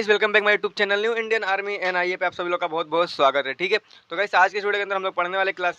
Guys welcome back my YouTube channel new Indian army NIA पे आप सभी लोग का बहुत बहुत स्वागत है। ठीक है, तो गाइस आज के वीडियो के अंदर हम लोग पढ़ने वाले क्लास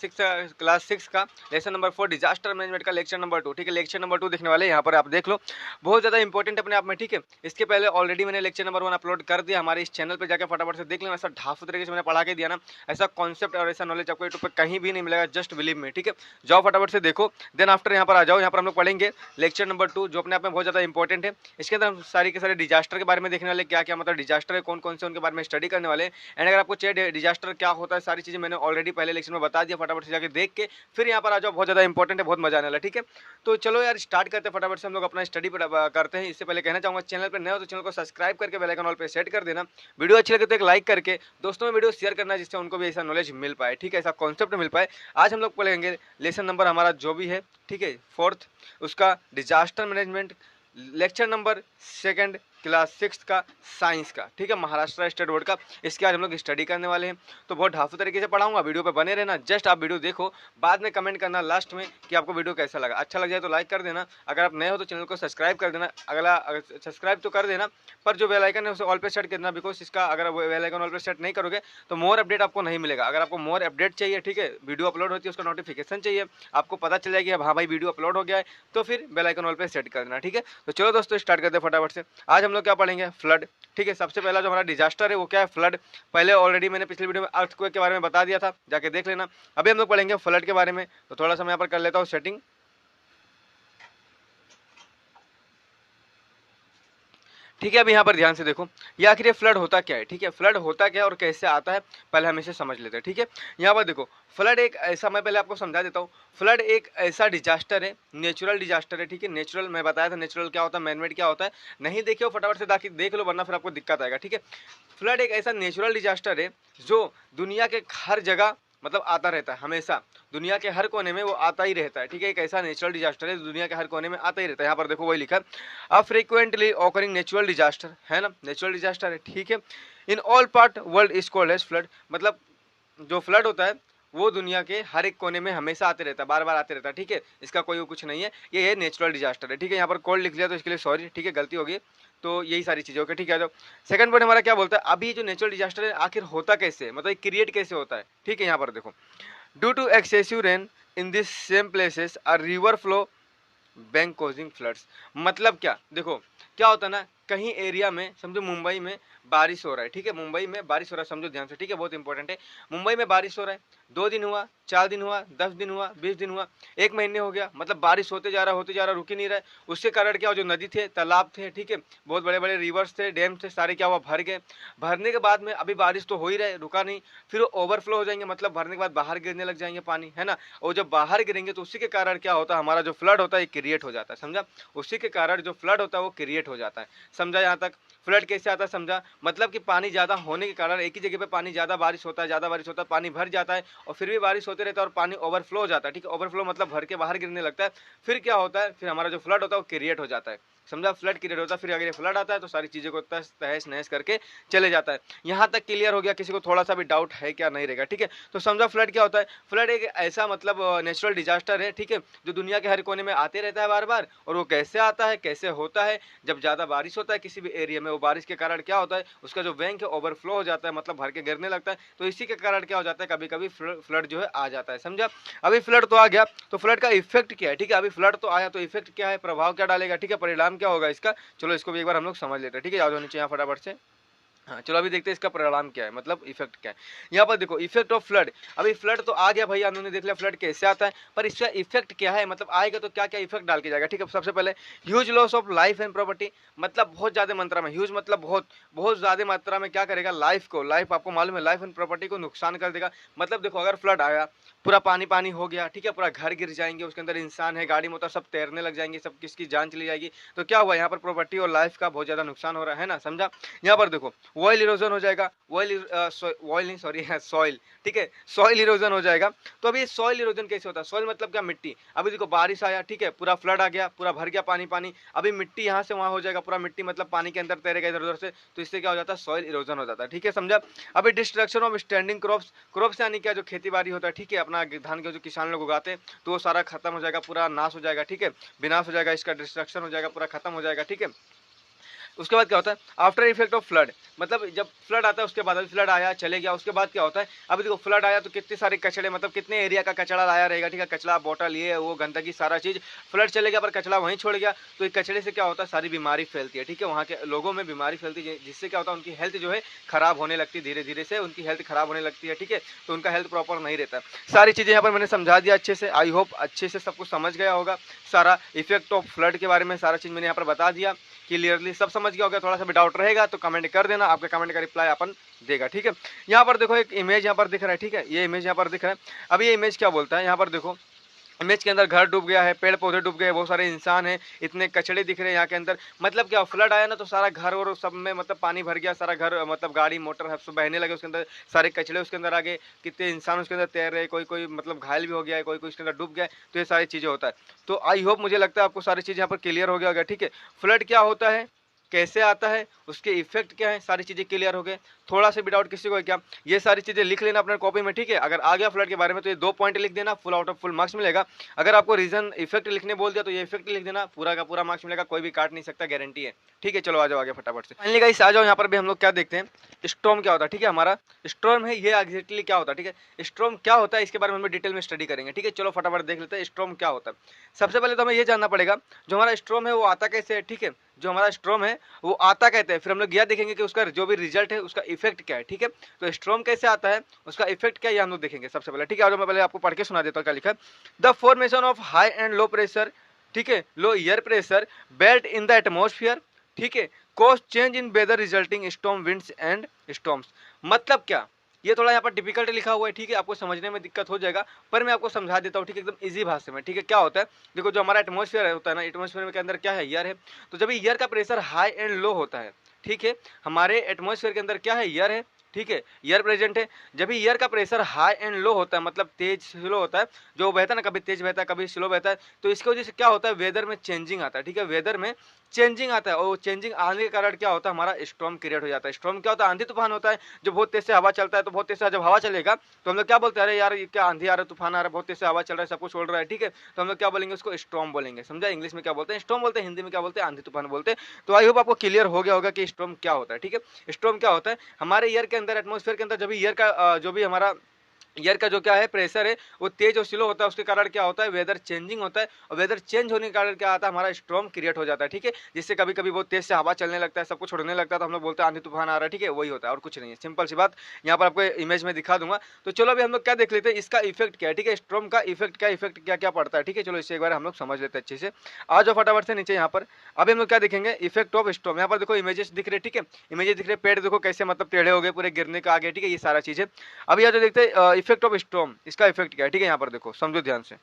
सिक्स का लेसन नंबर 4 डिजास्टर मैनेजमेंट का लेक्चर नंबर 2। ठीक है, लेक्चर नंबर 2 देखने वाले यहाँ पर आप देख लो, बहुत ज़्यादा इंपॉर्टेंट अपने आप में। ठीक है, इसके पहले ऑलरेडी मैंने लेक्चर नंबर 1 अपलोड कर दिया हमारे इस चैनल पर, जाकर फटाफट से देख लेना। ऐसा ढाफू तरीके से मैंने पढ़ा के दिया ना, ऐसा कॉन्सेप्ट और ऐसा नॉलेज आपको यूट्यूब पर कहीं भी नहीं मिलेगा, जस्ट बिलीव में। ठीक है, जाओ फटाफट से देखो, देन आफ्टर यहाँ पर आ जाओ। यहाँ पर हम लोग पढ़ेंगे लेक्चर नंबर 2 जो अपने आप में बहुत ज़्यादा इंपॉर्टेंट है। इसके अंदर हम सारी के सारे डिजास्टर के बारे में देखने वाले, क्या क्या मतलब डिजास्टर है, कौन कौन से उनके बारे में स्टडी करने वाले हैं। एंड अगर आपको चाहिए डिजास्टर क्या होता है, सारी चीजें मैंने ऑलरेडी पहले लेक्चर में बता दिया, फटाफट से जाके देख के फिर यहाँ पर आ जाओ, बहुत ज्यादा इंपॉर्टेंट है, बहुत मजा आने वाला है। ठीक है, तो चलो यार स्टार्ट करते हैं फटाफट से, हम लोग अपना स्टडी करते हैं। इससे पहले कहना चाहूंगा चैनल पर नए हो तो चैनल को सब्सक्राइब करके बेल आइकन ऑल पे सेट कर देना, वीडियो अच्छी लगे तो एक लाइक करके दोस्तों में वीडियो शेयर करना, जिससे उनको भी ऐसा नॉलेज मिल पाए। ठीक है, ऐसा कॉन्सेप्ट मिल पाए। आज हम लोग पढ़ेंगे लेसन नंबर हमारा जो भी है, ठीक है, 4th उसका disaster management, lecture number 2 class 6 का साइंस का। ठीक है, महाराष्ट्र स्टेट बोर्ड का, इसके आज हम लोग स्टडी करने वाले हैं। तो बहुत ढाफू तरीके से पढ़ाऊंगा, वीडियो पे बने रहना। जस्ट आप वीडियो देखो, बाद में कमेंट करना लास्ट में कि आपको वीडियो कैसा लगा। अच्छा लग जाए तो लाइक कर देना, अगर आप नए हो तो चैनल को सब्सक्राइब कर देना। अगला सब्सक्राइब तो कर देना, पर जो बेल आइकन है उसे ऑल पे सेट कर देना, बिकॉज इसका अगर बेल आइकन ऑल पे सेट नहीं करोगे तो मोर अपडेट आपको नहीं मिलेगा। अगर आपको मोर अपडेट चाहिए, ठीक है, वीडियो अपलोड होती है उसका नोटिफिकेशन चाहिए, आपको पता चल जाएगी हाँ भाई वीडियो अपलोड हो गया है, तो फिर बेल आइकन ऑल पे सेट कर देना। ठीक है, तो चलो दोस्तों स्टार्ट करते हैं फटाफट से। आज हम लोग क्या पढ़ेंगे, फ्लड। ठीक है, सबसे पहला जो हमारा डिजास्टर है वो क्या है, फ्लड। पहले ऑलरेडी मैंने पिछली वीडियो में अर्थक्वेक के बारे में बता दिया था, जाके देख लेना। अभी हम लोग पढ़ेंगे फ्लड के बारे में, तो थोड़ा सा मैं यहाँ पर कर लेता हूँ सेटिंग। ठीक है, अब यहाँ पर ध्यान से देखो, ये आखिर ये फ्लड होता क्या है। ठीक है, फ्लड होता क्या है और कैसे आता है, पहले हम इसे समझ लेते हैं। ठीक है, यहाँ पर देखो, फ्लड एक ऐसा, मैं पहले आपको समझा देता हूँ। फ्लड एक ऐसा डिजास्टर है, नेचुरल डिजास्टर है। ठीक है, नेचुरल मैं बताया था, नेचुरल क्या होता है, मैनमेड क्या होता है। नहीं देखे हो फटाफट से जाके देख लो, वरना फिर आपको दिक्कत आएगा। ठीक है, फ्लड एक ऐसा नेचुरल डिजास्टर है जो दुनिया के हर जगह मतलब आता रहता है, हमेशा दुनिया के हर कोने में वो आता ही रहता है। ठीक है, एक ऐसा नेचुरल डिजास्टर है दुनिया के हर कोने में आता ही रहता है। यहाँ पर देखो वही लिखा है, a frequently occurring natural disaster, है ना, नेचुरल डिजास्टर है। ठीक है, in all part world is called as flood, मतलब जो फ्लड होता है वो दुनिया के हर एक कोने में हमेशा आते रहता है, बार बार आते रहता है। ठीक है, इसका कोई कुछ नहीं है, ये है नेचुरल डिजास्टर है। ठीक है, यहाँ पर कोल्ड लिख लिया तो इसके लिए सॉरी, ठीक है, गलती होगी। तो यही सारी चीज़ें ओके। ठीक है, जो सेकंड पॉइंट हमारा क्या बोलता है, अभी जो नेचुरल डिजास्टर है आखिर होता कैसे है, मतलब क्रिएट कैसे होता है। ठीक है, यहाँ पर देखो, due to excessive rain in this same places a river flow bank causing floods. मतलब क्या, देखो क्या होता है ना, कहीं एरिया में समझो मुंबई में बारिश हो रहा है। ठीक है, मुंबई में बारिश हो रहा है, समझो ध्यान से। ठीक है, बहुत इंपॉर्टेंट है। मुंबई में बारिश हो रहा है, 2 दिन हुआ, 4 दिन हुआ, 10 दिन हुआ, 20 दिन हुआ, 1 महीने हो गया, मतलब बारिश होते जा रहा होते जा रहा, रुक ही नहीं रहा है। उसके कारण क्या, जो नदी थे, तालाब थे, ठीक है, बहुत बड़े बड़े रिवर्स थे, डैम थे, सारे क्या हुआ, भर गए। भरने के बाद में अभी बारिश तो हो ही रहा है, रुका नहीं, फिर ओवरफ्लो हो जाएंगे, मतलब भरने के बाद बाहर गिरने लग जाएंगे पानी, है ना। और जब बाहर गिरेंगे तो उसी के कारण क्या होता है, हमारा जो फ्लड होता है क्रिएट हो जाता है, समझा। उसी के कारण जो फ्लड होता है वो क्रिएट हो जाता है, समझा। यहाँ तक फ्लड कैसे आता है समझा, मतलब कि पानी ज़्यादा होने के कारण एक ही जगह पे पानी ज़्यादा बारिश होता है, ज़्यादा बारिश होता है, पानी भर जाता है, और फिर भी बारिश होते रहता है और पानी ओवरफ्लो हो जाता है। ठीक है, ओवरफ्लो मतलब भर के बाहर गिरने लगता है। फिर क्या होता है, फिर हमारा जो फ्लड होता है वो क्रिएट हो जाता है, समझा। फ्लड क्रिएट होता है, फिर अगर ये फ्लड आता है तो सारी चीज़ों को तहस नहस करके चले जाता है। यहाँ तक क्लियर हो गया, किसी को थोड़ा सा भी डाउट है क्या, नहीं रहेगा। ठीक है, तो समझा फ्लड क्या होता है। फ्लड एक ऐसा मतलब नेचुरल डिजास्टर है, ठीक है, जो दुनिया के हर कोने में आते रहता है बार बार। और वो कैसे आता है, कैसे होता है, जब ज़्यादा बारिश होता है किसी भी एरिया में, वो बारिश के कारण क्या होता है, उसका जो बैंक है ओवरफ्लो हो जाता है, मतलब भर के गिरने लगता है। तो इसी के कारण क्या हो जाता है, कभी कभी फ्लड जो है आ जाता है, समझा। अभी फ्लड तो आ गया, तो फ्लड का इफेक्ट क्या है। ठीक है, अभी फ्लड तो आया तो इफेक्ट क्या है, प्रभाव क्या डालेगा, ठीक है, परिणाम क्या होगा इसका। चलो इसको भी एक बार हम लोग समझ लेते हैं। ठीक है, जाओ नीचे यहाँ फटाफट से। हाँ चलो अभी देखते हैं इसका परिणाम क्या है, मतलब इफेक्ट क्या है। यहाँ पर देखो, इफेक्ट ऑफ फ्लड। अभी फ्लड तो आ गया भैया, हमने देख लिया फ्लड कैसे आता है, पर इसका इफेक्ट क्या है, मतलब आएगा तो क्या क्या इफेक्ट डाल के जाएगा। ठीक है, सबसे पहले huge loss of life and property, मतलब बहुत ज्यादा मात्रा में, ह्यूज मतलब बहुत बहुत ज्यादा मात्रा में क्या करेगा, लाइफ को, लाइफ आपको मालूम है, लाइफ एंड प्रॉपर्टी को नुकसान कर देगा। मतलब देखो, अगर फ्लड आया, पूरा पानी पानी हो गया, ठीक है, पूरा घर गिर जाएंगे, उसके अंदर इंसान है, गाड़ी मोटर सब तैरने लग जाएंगे, सब किसकी जान चली जाएगी। तो क्या हुआ, यहाँ पर प्रॉपर्टी और लाइफ का बहुत ज्यादा नुकसान हो रहा है ना, समझा। यहाँ पर देखो, ऑयल इरोजन हो जाएगा, ऑयल नहीं सॉरी सॉइल, ठीक है, सॉइल इरोजन हो जाएगा। तो अभी सॉइल इरोजन कैसे होता है, सॉइल मतलब क्या, मिट्टी। अभी देखो बारिश आया, ठीक है, पूरा फ्लड आ गया, पूरा भर गया पानी पानी, अभी मिट्टी यहाँ से वहाँ हो जाएगा, पूरा मिट्टी मतलब पानी के अंदर तैरेगा इधर उधर से, तो इससे क्या हो जाता है, सॉइल इरोजन हो जाता है। ठीक है, समझा। अभी destruction of standing crops, crops यानी क्या, जो खेती बाड़ी होता है, ठीक है, अपना धान के जो किसान लोग उगाते हैं, तो वो सारा खत्म हो जाएगा, पूरा नाश हो जाएगा। ठीक है, विनाश हो जाएगा, इसका डिस्ट्रक्शन हो जाएगा, पूरा खत्म हो जाएगा। ठीक है, उसके बाद क्या होता है आफ्टर इफेक्ट ऑफ फ्लड, मतलब जब फ्लड आता है उसके बाद, फ्लड आया चले गया, उसके बाद क्या होता है, अभी देखो फ्लड आया तो कितने सारे कचड़े, मतलब कितने एरिया का कचड़ा लाया रहेगा, ठीक है, कचड़ा बोतल ये वो गंदगी सारा चीज, फ्लड चले गया पर कचड़ा वहीं छोड़ गया, तो एक कचड़े से क्या होता है सारी बीमारी फैलती है, ठीक है, वहाँ के लोगों में बीमारी फैलती है, जिससे क्या होता है उनकी हेल्थ जो है खराब होने लगती है, धीरे धीरे से उनकी हेल्थ खराब होने लगती है, ठीक है, तो उनका हेल्थ प्रॉपर नहीं रहता। सारी चीजें यहाँ पर मैंने समझा दिया अच्छे से, आई होप अच्छे से सब कुछ समझ गया होगा, सारा इफेक्ट ऑफ फ्लड के बारे में सारा चीज मैंने यहाँ पर बता दिया, क्लियरली सब समझ गया होगा, थोड़ा सा भी डाउट रहेगा तो कमेंट कर देना, आपके कमेंट का रिप्लाई अपन देगा, ठीक है। यहाँ पर देखो एक इमेज यहाँ पर दिख रहा है, ठीक है, ये इमेज यहाँ पर दिख रहा है, अब ये इमेज क्या बोलता है, यहाँ पर देखो इमेज के अंदर घर डूब गया है, पेड़ पौधे डूब गए, बहुत सारे इंसान हैं, इतने कचड़े दिख रहे हैं यहाँ के अंदर, मतलब क्या फ्लड आया ना तो सारा घर और सब में मतलब पानी भर गया, सारा घर मतलब गाड़ी मोटर है सब बहने लगे, उसके अंदर सारे कचड़े उसके अंदर आ गए, कितने इंसान उसके अंदर तैर रहे, कोई कोई मतलब घायल भी हो गया है, कोई कोई उसके अंदर डूब गया है, तो ये सारी चीज़ें होता है। तो आई होप मुझे लगता है आपको सारी चीज़ यहाँ पर क्लियर हो गया होगा, ठीक है, फ्लड क्या होता है, कैसे आता है, उसके इफेक्ट क्या है, सारी चीज़ें क्लियर हो गए, थोड़ा सा भी डाउट किसी को है क्या, ये सारी चीज़ें लिख लेना अपने कॉपी में, ठीक है, अगर आ गया फ्लड के बारे में तो ये 2 पॉइंट लिख देना, full out of full marks मिलेगा, अगर आपको रीजन इफेक्ट लिखने बोल दिया तो ये इफेक्ट लिख देना, पूरा का पूरा मार्क्स मिलेगा, कोई भी काट नहीं सकता, गारंटी है, ठीक है। चलो आ जाओ आगे फटाफट से, फाइनली गाइस आ जाओ, यहाँ पर भी हम लोग क्या देखते हैं, स्टॉर्म क्या होता है, ठीक है, हमारा स्टॉर्म है ये एग्जैक्टली क्या होता है, ठीक है, स्टॉर्म क्या होता है इसके बारे में हम डिटेल में स्टडी करेंगे, ठीक है, चलो फटाफट देख लेते हैं स्टॉर्म क्या होता है। सबसे पहले तो हमें ये जानना पड़ेगा जो हमारा स्टॉर्म है वो आता कैसे है, ठीक है, जो हमारा स्टॉर्म है वो आता कहते हैं, फिर हम लोग यह देखेंगे कि उसका जो भी रिजल्ट है उसका इफेक्ट क्या है, ठीक है, तो स्टॉर्म कैसे आता है उसका इफेक्ट क्या है ये हम लोग देखेंगे सबसे पहले, ठीक है, और मैं पहले आपको पढ़ के सुना देता हूँ क्या लिखा है, the formation of high and low pressure, ठीक है, low air pressure belt in the atmosphere, ठीक है, cause change in weather resulting storm winds and storms, मतलब क्या, ये थोड़ा यहाँ पर डिफिकल्ट लिखा हुआ है, ठीक है, आपको समझने में दिक्कत हो जाएगा, पर मैं आपको समझा देता हूँ, ठीक है, एकदम इजी भाषा में, ठीक है, क्या होता है, देखो जो हमारा एटमॉस्फेयर होता है ना, एटमॉस्फेयर के अंदर क्या है, एयर है, तो जब एयर का प्रेशर हाई एंड लो होता है, ठीक है, हमारे एटमॉस्फेयर के अंदर क्या है, एयर है, ठीक है, एयर प्रेजेंट है, जब भी एयर का प्रेशर हाई एंड लो होता है, मतलब तेज स्लो होता है, जो बहता है ना, कभी तेज बहता है कभी स्लो बहता है, तो इसकी वजह से क्या होता है, वेदर में चेंजिंग आता है, ठीक है, वेदर में चेंजिंग आता है, और चेंजिंग आने के कारण क्या होता है, हमारा स्टॉर्म क्रिएट हो जाता है। स्टॉर्म क्या होता है, आंधी तूफान होता है, जो बहुत तेज से हवा चलता है, तो बहुत तेज से जब हवा चलेगा तो हम लोग क्या बोलते हैं, अरे यार ये क्या आंधी आ रहा है, तूफान आ रहा है, बहुत तेज से हवा चल रहा है, सब कुछ छोड़ रहा है, ठीक है, तो हम लोग क्या बोलेंगे, उसको स्टॉर्म बोलेंगे, समझा, इंग्लिश में क्या बोलते हैं, स्टॉर्म बोलते हैं, हिंदी में क्या बोलते हैं, आंधी तूफान बोलते हैं। तो आई होप आपको क्लियर हो गया होगा कि स्टॉर्म क्या होता है, ठीक है, स्टॉर्म क्या होता है, हमारे ईयर के अंदर एटमॉस्फेयर के अंदर जब ईयर का जो भी हमारा ईयर का जो क्या है प्रेशर है वो तेज और स्लो होता है, उसके कारण क्या होता है, वेदर चेंजिंग होता है, और वेदर चेंज होने के कारण क्या आता है, हमारा स्टॉर्म क्रिएट हो जाता है, ठीक है, जिससे कभी कभी बहुत तेज से हवा चलने लगता है, सब कुछ उड़ने लगता है, तो हम लोग बोलते हैं आंधी तूफान आ रहा है, ठीक है, वही होता है और कुछ नहीं है, सिंपल सी बात, यहाँ पर आपको इमेज में दिखा दूंगा। तो चलो अभी हम लोग क्या देख लेते हैं, इसका इफेक्ट क्या है, ठीक है, स्टॉर्म का इफेक्ट क्या, इफेक्ट क्या क्या पड़ता है, ठीक है, चलो इसे एक बार हम लोग समझ लेते हैं अच्छे से, आ जाओ फटाफट से नीचे यहाँ पर। अभी हम लोग क्या देखेंगे, इफेक्ट ऑफ स्टॉर्म, यहाँ पर देखो इमेजेस दिख रहे, ठीक है, इमेजेस दिख रहे, पेड़ देखो कैसे मतलब टेढ़े हो गए, पूरे गिरने का आ गए, ठीक है, ये सारा चीज है। अब यहाँ जो देखते हैं इफेक्ट ऑफ स्टॉर्म, इसका इफेक्ट क्या है, ठीक है, यहाँ पर देखो समझो ध्यान से,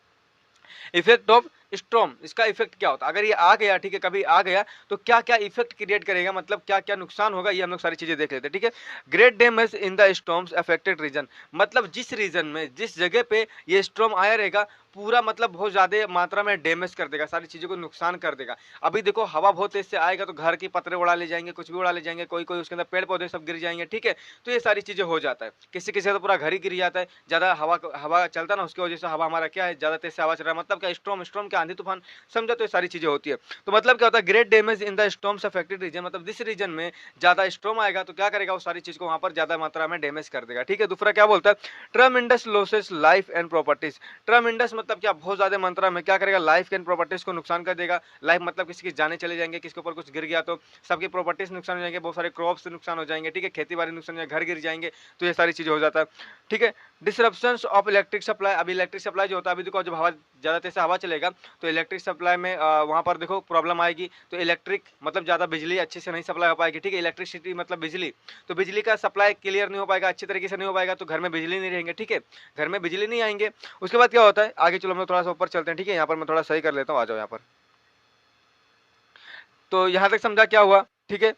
इफेक्ट ऑफ स्टॉर्म, इसका इफेक्ट क्या होता है, अगर ये आ गया, ठीक है, कभी आ गया तो क्या क्या इफेक्ट क्रिएट करेगा, मतलब क्या क्या नुकसान होगा, ये हम लोग सारी चीजें देख लेते हैं, ठीक है। Great damage in the storms affected region, मतलब जिस रीजन में जिस जगह पे ये स्टॉर्म आया रहेगा पूरा मतलब बहुत ज्यादा मात्रा में डैमेज कर देगा, सारी चीजों को नुकसान कर देगा। अभी देखो हवा बहुत तेज से आएगा तो घर के पत्रे उड़ा ले जाएंगे, कुछ भी उड़ा ले जाएंगे, कोई कोई उसके अंदर पेड़ पौधे सब गिर जाएंगे, ठीक है, तो ये सारी चीजें हो जाता है, किसी किसी का तो पूरा घर ही गिर जाता है, ज्यादा हवा हवा चलता ना उसकी वजह से, हवा हमारा क्या है ज्यादा तेज से हवा चल रहा है, मतलब क्या स्टॉर्म, स्टॉर्म क्या आंधी तूफान, समझा, तो ये सारी चीजें होती है। तो मतलब क्या होता है, great damage in the storms affected region, मतलब जिस रीजन में ज्यादा स्टॉर्म आएगा तो क्या करेगा, वो सारी चीज को वहां पर ज्यादा मात्रा में डैमेज कर देगा, ठीक है। दूसरा क्या बोलता है, tremendous losses life and properties, tremendous मतलब क्या, बहुत ज्यादा मात्रा में क्या करेगा, लाइफ एंड प्रॉपर्टीज को नुकसान कर देगा, लाइफ मतलब किसी की जाने चले जाएंगे, किसके ऊपर कुछ गिर गया तो सबकी प्रॉपर्टीज नुकसान हो जाएंगे, बहुत सारे क्रॉप्स नुकसान हो जाएंगे, ठीक है, खेती बाड़ी नुकसान हो जाएगा, घर गिर जाएंगे, तो ये सारी चीजें हो जाता है, ठीक है। डिसरप्शंस ऑफ इलेक्ट्रिक सप्लाई, अभी इलेक्ट्रिक सप्लाई जो होता है, अभी देखो जब हवा ज्यादा तेज से हवा चलेगा तो इलेक्ट्रिक सप्लाई में वहां पर देखो प्रॉब्लम आएगी, तो इलेक्ट्रिक मतलब ज्यादा बिजली अच्छे से नहीं सप्लाई हो पाएगी, ठीक है, इलेक्ट्रिसिटी मतलब बिजली, तो बिजली का सप्लाई क्लियर नहीं हो पाएगा, अच्छे तरीके से नहीं हो पाएगा, तो घर में बिजली नहीं रहेंगे, ठीक है, घर में बिजली नहीं आएंगे। उसके बाद क्या होता है, आगे चलो हम लोग थोड़ा सा ऊपर चलते हैं, ठीक है, यहाँ पर मैं थोड़ा सही कर लेता हूँ, आ जाओ यहाँ पर। तो यहाँ तक समझा क्या हुआ, ठीक है,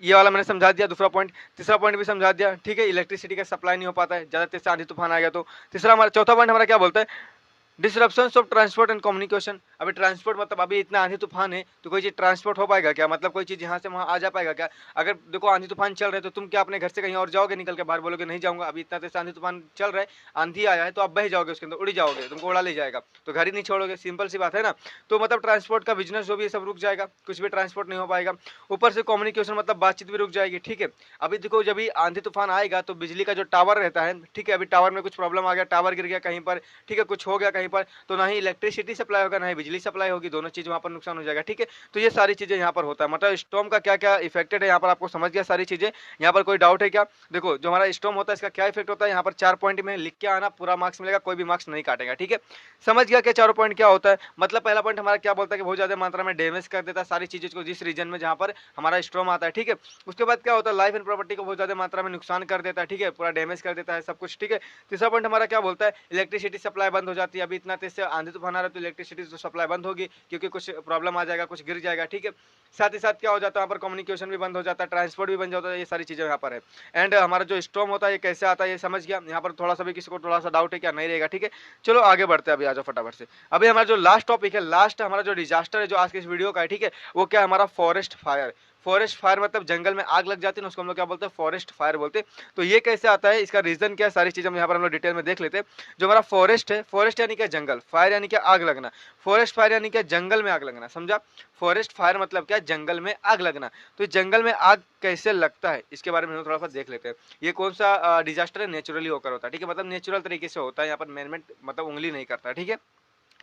ये वाला मैंने समझा दिया, दूसरा पॉइंट, तीसरा पॉइंट भी समझा दिया, ठीक है, इलेक्ट्रिसिटी का सप्लाई नहीं हो पाता है, ज्यादा तेज से आंधी तूफान आ गया तो। तीसरा हमारा चौथा पॉइंट हमारा क्या बोलता है, disruptions of transport and communication. अभी ट्रांसपोर्ट मतलब अभी इतना आंधी तूफान है तो कोई चीज ट्रांसपोर्ट हो पाएगा क्या, मतलब कोई चीज यहाँ से वहाँ आ जा पाएगा क्या। अगर देखो आंधी तूफान चल रहे हैं तो तुम क्या अपने घर से कहीं और जाओगे निकल के बाहर, बोलोगे नहीं जाऊंगा, अभी इतना तेज आंधी तूफान चल रहा है, आंधी आया है तो आप बह जाओगे उसके अंदर, उड़ जाओगे, तुमको उड़ा ले जाएगा, तो घर ही नहीं छोड़ोगे, सिंपल सी बात है ना। तो मतलब ट्रांसपोर्ट का बिजनेस जो भी है सब रुक जाएगा, कुछ भी ट्रांसपोर्ट नहीं हो पाएगा। ऊपर से कम्युनिकेशन मतलब बातचीत भी रुक जाएगी, ठीक है। अभी देखो जब भी आंधी तूफान आएगा तो बिजली का जो टावर रहता है, ठीक है, अभी टावर में कुछ प्रॉब्लम आ गया, टावर गिर गया कहीं पर, ठीक है, कुछ हो गया कहीं पर, तो ना ही इलेक्ट्रिसिटी सप्लाई होगा ना ही बिजली सप्लाई होगी, दोनों चीज वहाँ पर नुकसान हो जाएगा, ठीक है। तो ये सारी चीजें यहाँ पर होता है, मतलब स्टॉर्म का क्या क्या इफेक्टेड है यहाँ पर आपको समझ गया सारी चीजें। यहाँ पर कोई डाउट है क्या। देखो जो हमारा स्टॉर्म होता है इसका क्या इफेक्ट होता है, यहाँ पर 4 पॉइंट में लिख के आना, पूरा मार्क्स मिलेगा, कोई भी मार्क्स नहीं काटेगा, ठीक है। समझ गया क्या चारों पॉइंट क्या होता है। मतलब पहला पॉइंट हमारा क्या बोलता है कि बहुत ज्यादा मात्रा में डैमेज कर देता है सारी चीजों को जिस रीजन में जहाँ पर हमारा स्टॉर्म आता है, ठीक है। उसके बाद क्या होता है, लाइफ एंड प्रॉपर्टी को बहुत ज्यादा मात्रा में नुकसान कर देता है, ठीक है, पूरा डैमेज कर देता है सब कुछ, ठीक है। तीसरा पॉइंट हमारा क्या बोलता है, इलेक्ट्रिसिटी सप्लाई बंद हो जाती है। अभी इतना तेज से आंधी तूफान आ रहा है तो इलेक्ट्रिसिटी तो सप्लाई बंद होगी क्योंकि कुछ प्रॉब्लम आ जाएगा, कुछ गिर जाएगा, ठीक है। साथ ही साथ क्या हो जाता है, यहाँ पर कम्युनिकेशन भी बंद हो जाता है, ट्रांसपोर्ट भी बंद हो जाता है, ये सारी चीजें यहाँ पर है। एंड हमारा जो स्टॉर्म होता है ये कैसे आता है ये समझ गया। यहाँ पर थोड़ा सा भी किसी को थोड़ा सा डाउट है क्या, नहीं रहेगा, ठीक है। चलो आगे बढ़ते हैं, अभी आ जाओ फटाफट से। अभी हमारा जो लास्ट टॉपिक है, लास्ट हमारा जो डिजास्टर है जो आज के इस वीडियो का है, ठीक है, वो क्या है, हमारा फॉरेस्ट फायर। फॉरेस्ट फायर मतलब जंगल में आग लग जाती है ना, उसको हम लोग क्या बोलते हैं, फॉरेस्ट फायर बोलते हैं। तो ये कैसे आता है, इसका रीजन क्या है, सारी चीजें हम यहाँ पर हम लोग डिटेल में देख लेते हैं। जो हमारा फॉरेस्ट है, फॉरेस्ट यानी क्या जंगल, फायर यानी क्या आग लगना, फॉरेस्ट फायर यानी क्या जंगल में आग लगना, समझा। फॉरेस्ट फायर मतलब क्या, जंगल में आग लगना। तो जंगल में आग कैसे लगता है इसके बारे में हम थोड़ा सा देख लेते हैं। ये कौन सा डिजास्टर है, नेचुरली होकर होता है, ठीक है, मतलब नेचुरल तरीके से होता है, यहाँ पर मैनमेड मतलब उंगली नहीं करता है, ठीक है।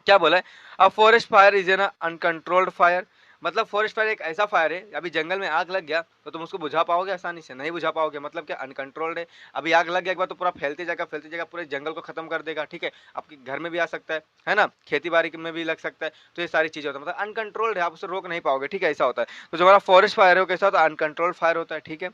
क्या बोला है, अब forest fire is an uncontrolled fire. मतलब फॉरेस्ट फायर एक ऐसा फायर है, अभी जंगल में आग लग गया तो तुम उसको बुझा पाओगे आसानी से, नहीं बुझा पाओगे, मतलब क्या अनकंट्रोल्ड है। अभी आग लग गया एक बार तो पूरा फैलते जाएगा पूरे जंगल को खत्म कर देगा, ठीक है। आपके घर में भी आ सकता है ना, खेती बाड़ी में भी लग सकता है। तो ये सारी चीजें होता है, मतलब अनकंट्रोल्ड है, आप उसे रोक नहीं पाओगे, ठीक है, ऐसा होता है। तो जो हमारा फॉरेस्ट फायर है वो कैसा होता है, अनकंट्रोल्ड फायर होता है, ठीक है।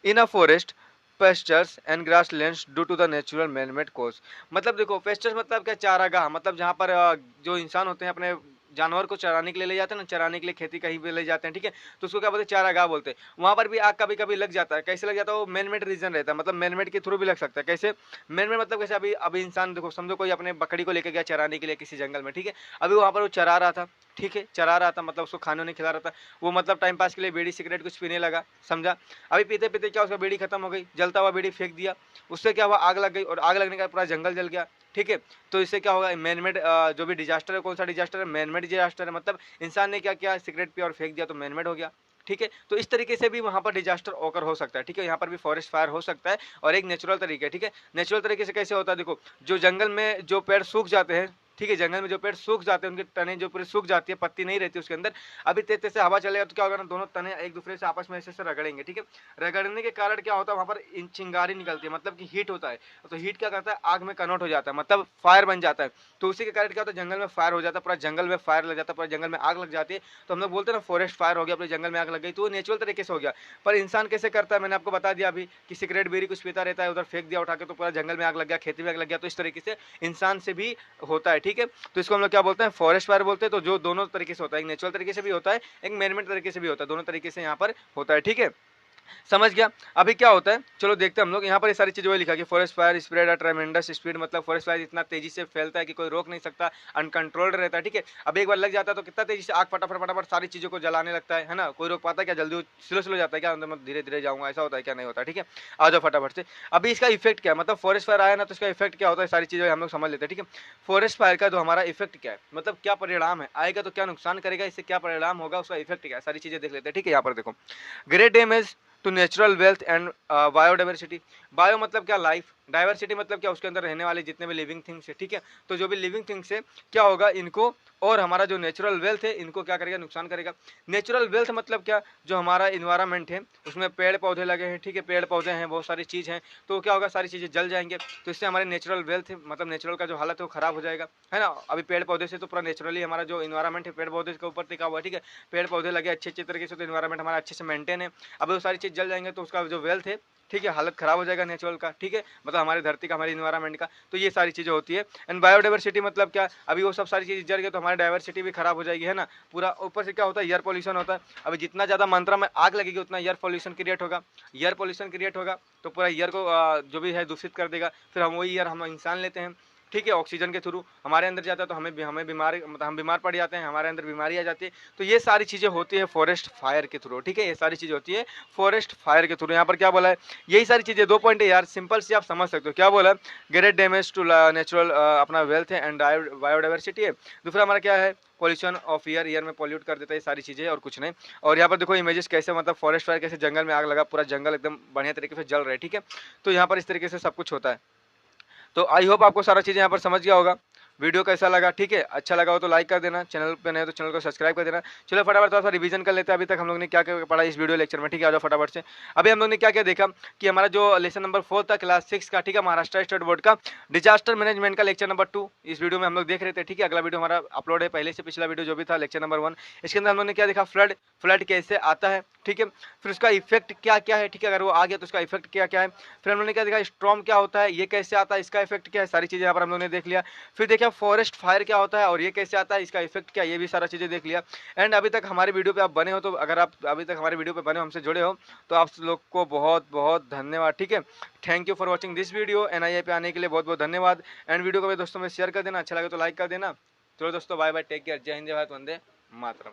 In a forest pastures and grasslands due to the natural manmade cause. मतलब देखो पेस्चर्स मतलब क्या, चारागाह, मतलब जहाँ पर जो इंसान होते हैं अपने जानवर को चराने के लिए ले जाते हैं ना, चराने के लिए खेती कहीं पे ले जाते हैं, ठीक है, तो उसको क्या बोलते हैं, चारागाह बोलते हैं। वहाँ पर भी आग कभी कभी लग जाता है, कैसे लग जाता है, वो मैनमेड रीजन रहता है, मतलब मैनमेड के थ्रू भी लग सकता है। कैसे मैनमेड मतलब कैसे, अभी अभी इंसान देखो, समझो कोई अपने बकरी को लेकर गया चराने के लिए किसी जंगल में, ठीक है, अभी वहाँ पर वो चरा रहा था, ठीक है, चरा रहा था, मतलब उसको खाने नहीं खिला रहा था, वो मतलब टाइम पास के लिए बीड़ी सिगरेट कुछ पीने लगा, समझा। अभी पीते पीते क्या उसका बीड़ी खत्म हो गई, जलता हुआ बीड़ी फेंक दिया, उससे क्या हुआ, आग लग गई, और आग लगने का पूरा जंगल जल गया, ठीक है। तो इससे क्या होगा, मैनमेड जो भी डिजास्टर है, कौन सा डिजास्टर है, मैनमेड डिजास्टर है, मतलब इंसान ने क्या किया, सिगरेट पिया और फेंक दिया तो मैनमेड हो गया, ठीक है। तो इस तरीके से भी वहां पर डिजास्टर ओकर हो सकता है, ठीक है, यहाँ पर भी फॉरेस्ट फायर हो सकता है, और एक नेचुरल तरीके, ठीक है। नेचुरल तरीके से कैसे होता है, देखो जो जंगल में जो पेड़ सूख जाते हैं, ठीक है, जंगल में जो पेड़ सूख जाते हैं उनकी तने जो पूरी सूख जाती है, पत्ती नहीं रहती उसके अंदर, अभी तेज तेज से हवा चलेगा तो क्या होगा ना, दोनों तने एक दूसरे से आपस में ऐसे से रगड़ेंगे, ठीक है। रगड़ने के कारण क्या होता है, वहां पर चिंगारी निकलती है, मतलब कि हीट होता है, तो हीट क्या करता है, आग में कन्वर्ट हो जाता है, मतलब फायर बन जाता है। तो उसी के कारण क्या होता है, जंगल में फायर हो जाता है, पूरा जंगल में फायर लग जाता है, पूरा जंगल में आग लग जाती है। तो हम लोग बोलते हैं ना फॉरेस्ट फायर हो गया, अपने जंगल में आग लग गई, तो वो नेचुरल तरीके से हो गया। पर इंसान कैसे करता है, मैंने आपको बता दिया अभी कि सिगरेट बीड़ी कुछ पीता रहता है, उधर फेंक दिया उठा के, तो पूरा जंगल में आग लग गया, खेती में आग लग गया। तो इस तरीके से इंसान से भी होता है, ठीक है। तो इसको हम लोग क्या बोलते हैं, फॉरेस्ट फायर बोलते हैं। तो जो दोनों तरीके से होता है, एक नेचुरल तरीके से भी होता है, एक मैनमेड तरीके से भी होता है, दोनों तरीके से यहाँ पर होता है, ठीक है। समझ गया। अभी क्या होता है, चलो देखते हैं हम लोग। यहाँ पर ये सारी चीजें वही लिखा कि forest fire spread at tremendous speed, मतलब फॉरेस्ट फायर इतना तेजी से फैलता है कि कोई रोक नहीं सकता, अनकंट्रोल्ड रहता है, ठीक है। अब एक बार लग जाता है तो कितना तेजी से आग फटाफट फटाफट सारी चीजों को जलाने लगता है ना, कोई रोक पाता है क्या, जल्दी स्लो स्लो जाता है क्या, अंदर मैं धीरे धीरे जाऊंगा, ऐसा होता है क्या, नहीं होता, ठीक है। आ जाओ फटाफट से। अभी इसका इफेक्ट क्या है, मतलब फॉरेस्ट फायर आया ना तो इसका इफेक्ट क्या होता है, सारी चीजें हम लोग समझ लेते हैं, ठीक है। फॉरेस्ट फायर का जो हमारा इफेक्ट क्या है, मतलब क्या परिणाम है, आएगा तो क्या नुकसान करेगा, इससे क्या परिणाम होगा, उसका इफेक्ट क्या है, सारी चीजें देख लेते हैं, ठीक है। यहाँ पर देखो, great damage to natural wealth and biodiversity. Bio मतलब क्या, लाइफ, डाइवर्सिटी मतलब क्या, उसके अंदर रहने वाले जितने भी लिविंग थिंग्स है, ठीक है। तो जो भी लिविंग थिंग्स है क्या होगा इनको, और हमारा जो नेचुरल वेल्थ है इनको क्या करेगा, नुकसान करेगा। नेचुरल वेल्थ मतलब क्या, जो हमारा इन्वायरमेंट है उसमें पेड़ पौधे लगे हैं, ठीक है, पेड़ पौधे हैं, बहुत सारी चीज़ हैं, तो क्या होगा, सारी चीज़ें जल जाएंगे, तो इससे हमारे नेचुरल वेल्थ मतलब नेचुरल का जो हालत है वो खराब हो जाएगा, है ना। अभी पेड़ पौधे से तो पूरा नेचुरली हमारा जो इन्वायरमेंट है पेड़ पौधे के ऊपर टिका हुआ है, ठीक है। पेड़ पौधे लगे अच्छे अच्छे तरीके से तो इन्वायरमेंट हमारा अच्छे से मेंटेन है। अब वो सारी चीज़ जल जाएंगे तो उसका जो वेल्थ है, ठीक है, हालत खराब हो जाएगा नेचुरल का, ठीक है, मतलब हमारी धरती का, हमारी इन्वायरमेंट का। तो ये सारी चीजें होती है। एंड बायोडाइवर्सिटी मतलब क्या, अभी वो सब सारी चीजें जल गई तो हमारी डाइवर्सिटी भी खराब हो जाएगी, है ना। पूरा ऊपर से क्या होता है, एयर पॉल्यूशन होता है। अभी जितना ज्यादा मात्रा में आग लगेगी उतना एयर पॉल्यूशन क्रिएट होगा, एयर पॉल्यूशन क्रिएट होगा तो पूरा एयर को जो भी है दूषित कर देगा, फिर हम वही एयर हम इंसान लेते हैं, ठीक है, ऑक्सीजन के थ्रू हमारे अंदर जाता है तो हमें बीमार मतलब हम बीमार पड़ जाते हैं, हमारे अंदर बीमारी आ जाती है। तो ये सारी चीज़ें होती है फॉरेस्ट फायर के थ्रू, ठीक है, ये सारी चीज़ें होती है फॉरेस्ट फायर के थ्रू। यहाँ पर क्या बोला है, यही सारी चीज़ें 2 पॉइंट है यार, सिंपल सी आप समझ सकते हो। क्या बोला, ग्रेट डैमेज टू नेचुरल अपना वेल्थ है एंड बायोडाइवर्सिटी है। दूसरा हमारा क्या है, पॉल्यूशन ऑफ एयर में पॉल्यूट कर देता है, ये सारी चीज़ें और कुछ नहीं। और यहाँ पर देखो इमेजेस कैसे, मतलब फॉरेस्ट फायर कैसे जंगल में आग लगा, पूरा जंगल एकदम बढ़िया तरीके से जल रहा है, ठीक है। तो यहाँ पर इस तरीके से सब कुछ होता है। तो आई होप आपको सारा चीज़ें यहाँ पर समझ गया होगा। वीडियो कैसा लगा, ठीक है, अच्छा लगा हो तो लाइक कर देना, चैनल पे नए हो तो चैनल को सब्सक्राइब कर देना। चलो फटाफट थोड़ा सा रिवीजन कर लेते हैं, अभी तक हम लोग ने क्या क्या पढ़ा इस वीडियो लेक्चर में, ठीक है। आ जाओ फटाफट से। अभी हम लोग ने क्या क्या देखा कि हमारा जो लेसन नंबर 4 था क्लास 6 का, ठीक है, महाराष्ट्र स्टेट बोर्ड का डिजास्टर मैनेजमेंट का लेक्चर नंबर 2 इस वीडियो में हम लोग देख रहे थे, ठीक है। अगला वीडियो हमारा अपलोड है पहले से, पिछला वीडियो जो भी था लेक्चर नंबर 1, इसके अंदर हम लोग ने क्या देखा, फ्लड फ्लड कैसे आता है, ठीक है, फिर उसका इफेक्ट क्या क्या है, ठीक है, अगर वो आ गया तो उसका इफेक्ट क्या क्या है। फिर हम लोग ने क्या देखा, स्टॉर्म क्या होता है, ये कैसे आता है, इसका इफेक्ट क्या है, सारी चीज़ें यहाँ पर हम लोग ने देख लिया। फिर देखा फॉरेस्ट फायर क्या होता है और ये कैसे आता है, इसका इफेक्ट क्या, ये भी सारा चीज़ें देख लिया। एंड अभी तक हमारे वीडियो पे आप बने हो, तो अगर आप अभी तक हमारे वीडियो पे बने हो, हमसे जुड़े हो, तो आप लोग को बहुत बहुत धन्यवाद, ठीक है। Thank you for watching this video. NIA पे आने के लिए बहुत बहुत धन्यवाद। एंड वीडियो को भी दोस्तों में शेयर कर देना, अच्छा लगे तो लाइक कर देना। चलो दोस्तों, बाय बाय, टेक केयर, जय हिंद, जय भारत, वंदे मातरम।